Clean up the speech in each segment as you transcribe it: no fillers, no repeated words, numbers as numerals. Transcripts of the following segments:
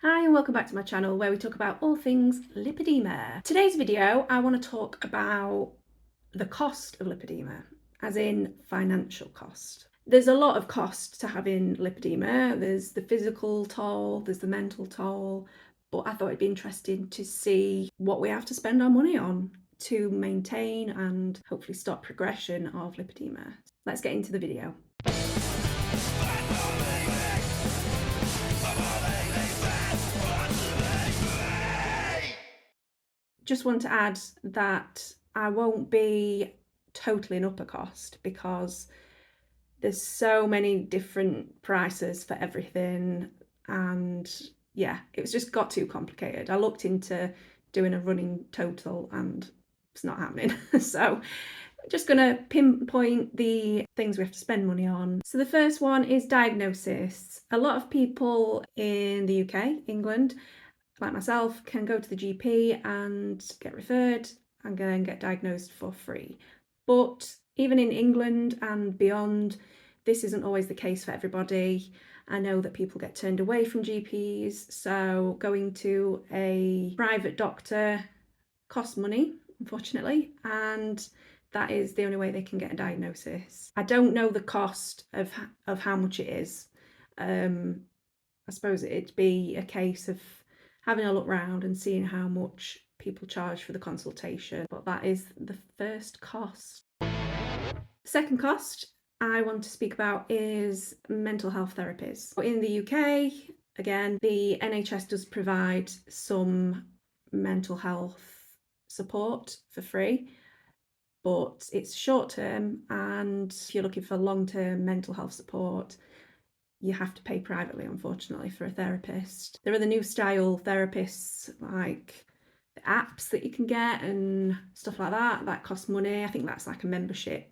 Hi and welcome back to my channel where we talk about all things lipedema. Today's video I want to talk about the cost of lipedema, as in financial cost. There's a lot of cost to having lipedema. There's the physical toll, there's the mental toll, but I thought it'd be interesting to see what we have to spend our money on to maintain and hopefully stop progression of lipedema. Let's get into the video. Just want to add that I won't be totally an upper cost because there's so many different prices for everything, and yeah, it's just got too complicated. I looked into doing a running total and it's not happening. So I'm just gonna pinpoint the things we have to spend money on. So the first one is diagnosis. A lot of people in the UK, England, like myself, can go to the GP and get referred and go and get diagnosed for free. But even in England and beyond, this isn't always the case for everybody. I know that people get turned away from GPs, so going to a private doctor costs money, unfortunately, and that is the only way they can get a diagnosis. I don't know the cost of how much it is. I suppose it'd be a case of having a look round and seeing how much people charge for the consultation, but that is the first cost. Second cost I want to speak about is mental health therapies. In the UK, again, the NHS does provide some mental health support for free, but it's short term, and if you're looking for long-term mental health support, you have to pay privately, unfortunately, for a therapist. There are the new style therapists, like the apps that you can get and stuff like that. That costs money. I think that's like a membership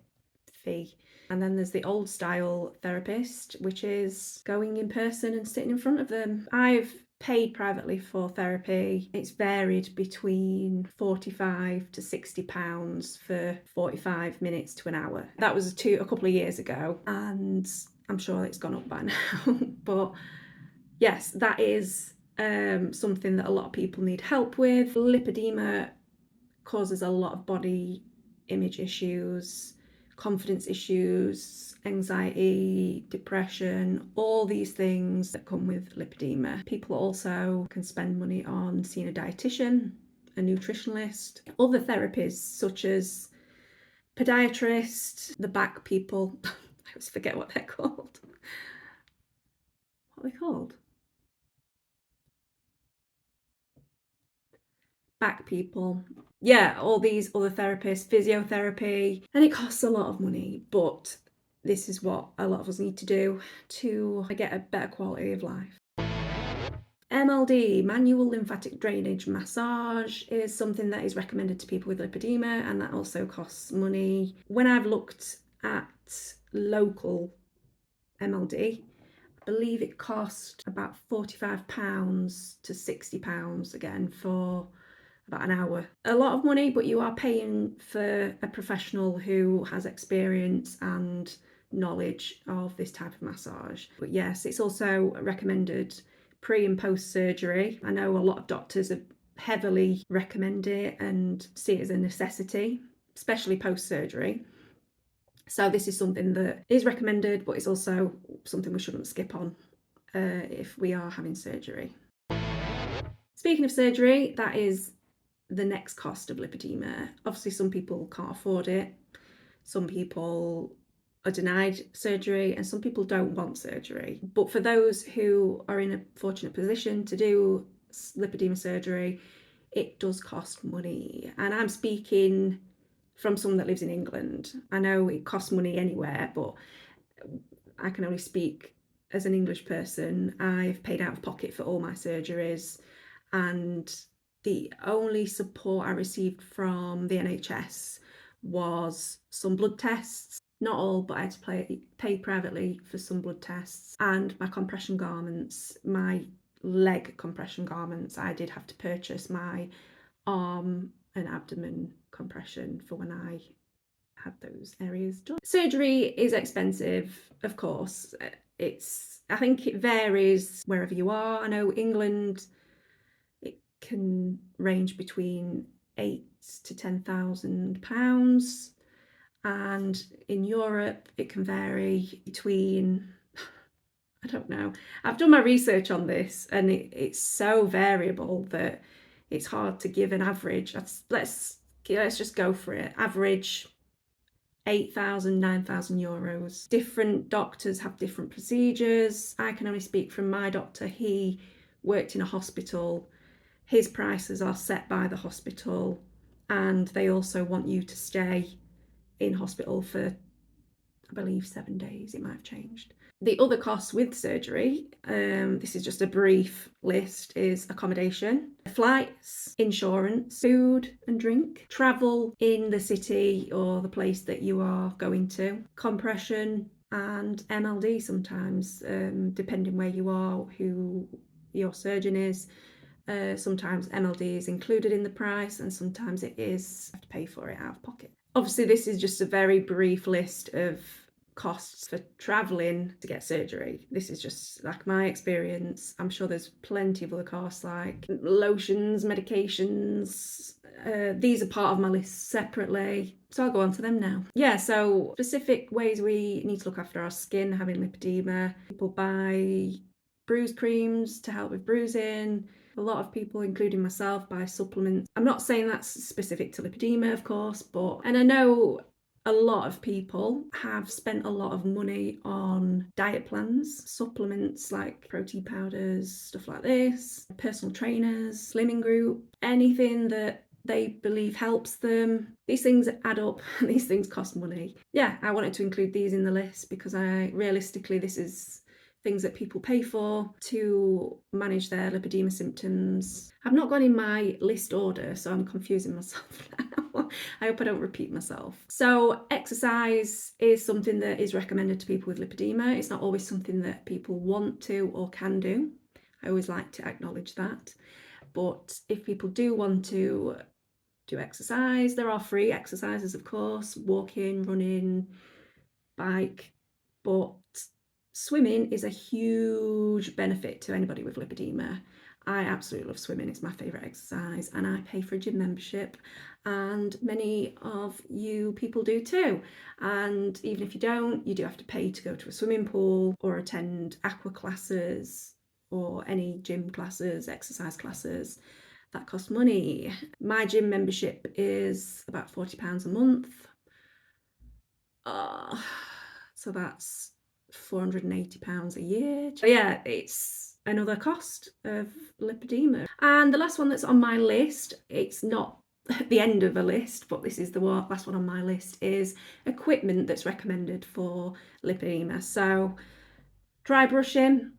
fee. And then there's the old style therapist, which is going in person and sitting in front of them. I've paid privately for therapy. It's varied between £45 to £60 for 45 minutes to an hour. That was a couple of years ago, and I'm sure it's gone up by now. But yes, that is something that a lot of people need help with. Lipedema causes a lot of body image issues, confidence issues, anxiety, depression, all these things that come with lipedema. People also can spend money on seeing a dietitian, a nutritionist, other therapies such as podiatrists, the back people. I always forget what they're called. What are they called? Back people. Yeah, all these other therapists, physiotherapy, and it costs a lot of money, but this is what a lot of us need to do to get a better quality of life. MLD, manual lymphatic drainage massage, is something that is recommended to people with lipedema, and that also costs money. When I've looked at local MLD, I believe it cost about £45 to £60 again for about an hour. A lot of money, but you are paying for a professional who has experience and knowledge of this type of massage. But yes, it's also recommended pre and post surgery. I know a lot of doctors have heavily recommend it and see it as a necessity, especially post surgery. So this is something that is recommended, but it's also something we shouldn't skip on if we are having surgery. Speaking of surgery, that is the next cost of lipedema. Obviously, some people can't afford it. Some people are denied surgery, and some people don't want surgery. But for those who are in a fortunate position to do lipedema surgery, it does cost money. And I'm speaking from someone that lives in England. I know it costs money anywhere, but I can only speak as an English person. I've paid out of pocket for all my surgeries, and the only support I received from the NHS was some blood tests. Not all, but I had to pay privately for some blood tests. And my compression garments, my leg compression garments, I did have to purchase my arm and abdomen compression for when I had those areas done. Surgery is expensive, of course. I think it varies wherever you are. I know England, it can range between £8,000 to £10,000, and in Europe it can vary between, I don't know. I've done my research on this, and it's so variable that it's hard to give an average. Let's just go for it. Average 8,000, 9,000 euros. Different doctors have different procedures. I can only speak from my doctor. He worked in a hospital. His prices are set by the hospital, and they also want you to stay in hospital for, I believe, 7 days. It might have changed. The other costs with surgery, this is just a brief list, is accommodation, flights, insurance, food and drink, travel in the city or the place that you are going to, compression, and MLD sometimes, depending where you are, who your surgeon is. Sometimes MLD is included in the price, and sometimes it is, you have to pay for it out of pocket. Obviously, this is just a very brief list of costs for traveling to get surgery. This is just like my experience. I'm sure there's plenty of other costs like lotions, medications. These are part of my list separately, so I'll go on to them now. Yeah, so specific ways we need to look after our skin having lipedema. People buy bruise creams to help with bruising. A lot of people, including myself, buy supplements. I'm not saying that's specific to lipedema, of course, and I know a lot of people have spent a lot of money on diet plans, supplements like protein powders, stuff like this, personal trainers, slimming group, anything that they believe helps them. These things add up, these things cost money. Yeah, I wanted to include these in the list because realistically, this is things that people pay for to manage their lipedema symptoms. I've not gone in my list order, so I'm confusing myself now. I hope I don't repeat myself. So exercise is something that is recommended to people with lipedema. It's not always something that people want to or can do. I always like to acknowledge that. But if people do want to do exercise, there are free exercises, of course, walking, running, bike, but swimming is a huge benefit to anybody with lipedema. I absolutely love swimming. It's my favourite exercise, and I pay for a gym membership, and many of you people do too. And even if you don't, you do have to pay to go to a swimming pool or attend aqua classes or any gym classes, exercise classes. That cost money. My gym membership is about £40 a month. So that's £480 a year. So yeah, it's another cost of lipedema. And the last one that's on my list, it's not at the end of a list, but this is the last one on my list, is equipment that's recommended for lipedema. So dry brushing,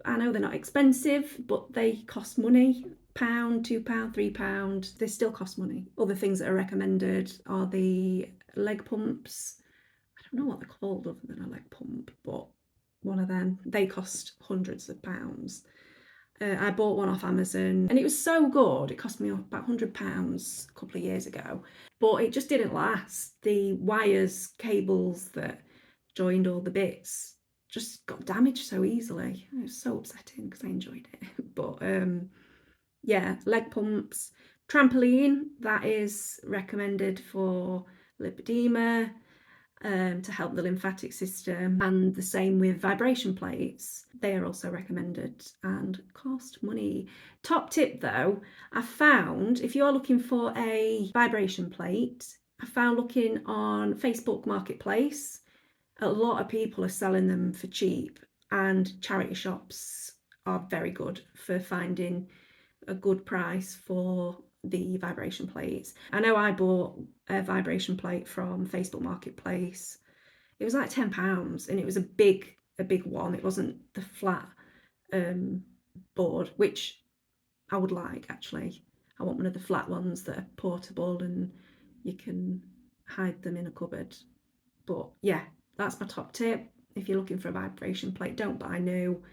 I know they're not expensive, but they cost money. £1, £2, £3, they still cost money. Other things that are recommended are the leg pumps. I don't know what they're called other than a leg pump, but one of them, they cost hundreds of pounds. I bought one off Amazon and it was so good. It cost me about £100 a couple of years ago, but it just didn't last. The wires, cables that joined all the bits just got damaged so easily. It was so upsetting because I enjoyed it. But yeah, leg pumps, trampoline, that is recommended for lipedema. To help the lymphatic system, and the same with vibration plates. They are also recommended and cost money. Top tip though, I found if you're looking for a vibration plate, I found looking on Facebook Marketplace, a lot of people are selling them for cheap, and charity shops are very good for finding a good price for the vibration plates. I know I bought a vibration plate from Facebook Marketplace. It was like £10, and it was a big one. It wasn't the flat board, which I would like actually. I want one of the flat ones that are portable and you can hide them in a cupboard. But yeah, that's my top tip. If you're looking for a vibration plate, don't buy new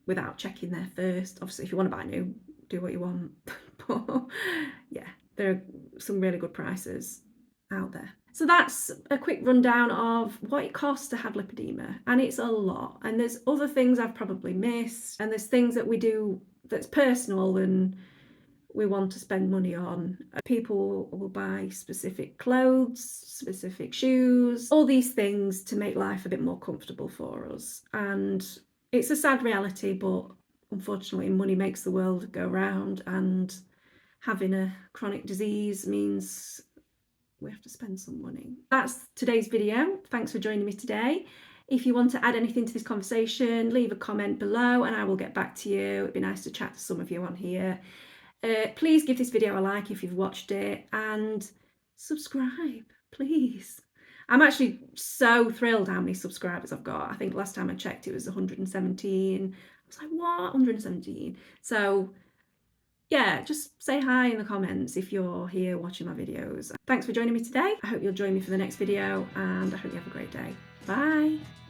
without checking there first. Obviously, if you want to buy new, do what you want. But yeah, there are some really good prices out there. So that's a quick rundown of what it costs to have lipedema, and it's a lot. And there's other things I've probably missed, and there's things that we do that's personal and we want to spend money on. People will buy specific clothes, specific shoes, all these things to make life a bit more comfortable for us. And it's a sad reality, but unfortunately money makes the world go round, and having a chronic disease means we have to spend some money. That's today's video. Thanks for joining me today. If you want to add anything to this conversation, leave a comment below and I will get back to you. It'd be nice to chat to some of you on here. Please give this video a like if you've watched it, and subscribe, please. I'm actually so thrilled how many subscribers I've got. I think last time I checked it was 117. I was like, what? 117. So yeah, just say hi in the comments if you're here watching my videos. Thanks for joining me today. I hope you'll join me for the next video, and I hope you have a great day. Bye.